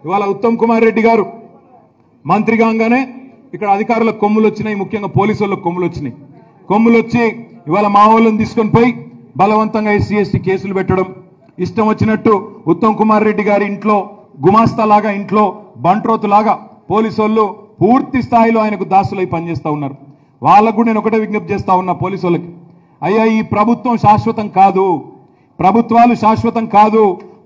ఇవాళ ఉత్తమ్ కుమార్ రెడ్డి గారు మంత్రి కాగానే ఇక్కడ అధికారులకు కొమ్ములు వచ్చినాయి, ముఖ్యంగా పోలీసు వాళ్ళకు కొమ్ములు వచ్చినాయి. కొమ్ములు వచ్చి ఇవాళ మా వాళ్ళని తీసుకొని పోయి బలవంతంగా ఎస్సీ ఎస్టీ కేసులు పెట్టడం, ఇష్టం వచ్చినట్టు ఉత్తమ్ కుమార్ రెడ్డి గారి ఇంట్లో గుమాస్తాలాగా, ఇంట్లో బంట్రోతులాగా పోలీసు వాళ్ళు పూర్తి స్థాయిలో ఆయనకు దాసులై పనిచేస్తూ ఉన్నారు. వాళ్ళకు కూడా నేను ఒకటే విజ్ఞప్తి చేస్తా ఉన్నా పోలీసు వాళ్ళకి, అయ్యా ఈ ప్రభుత్వం శాశ్వతం కాదు, ప్రభుత్వాలు శాశ్వతం కాదు.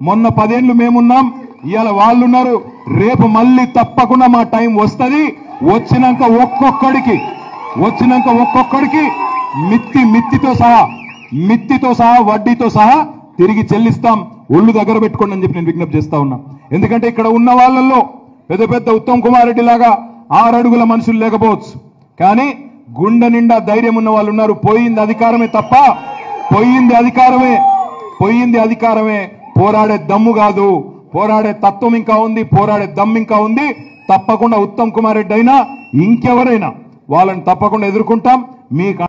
మొన్న 10 ఏళ్లు మేమున్నాం, ఇవాళ వాళ్ళున్నారు, రేపు మళ్ళీ తప్పకుండా మా టైం వస్తుంది. వచ్చినాక ఒక్కొక్కడికి మిత్తితో సహా వడ్డీతో సహా తిరిగి చెల్లిస్తాం. ఒళ్ళు దగ్గర పెట్టుకోండి అని చెప్పి నేను విజ్ఞప్తి చేస్తా ఉన్నా. ఎందుకంటే ఇక్కడ ఉన్న వాళ్ళల్లో పెద్ద పెద్ద ఉత్తమ్ కుమార్ రెడ్డి లాగా 6 అడుగుల మనుషులు లేకపోవచ్చు, కానీ గుండె నిండా ధైర్యం ఉన్న వాళ్ళు ఉన్నారు. పోయింది అధికారమే తప్ప, పోయింది అధికారమే, పోరాడే దమ్ము కాదు. పోరాడే తత్వం ఇంకా ఉంది, పోరాడే దమ్ము ఇంకా ఉంది. తప్పకుండా ఉత్తమ్ కుమార్ రెడ్డి అయినా ఇంకెవరైనా వాళ్ళని తప్పకుండా ఎదుర్కొంటాం. మీకు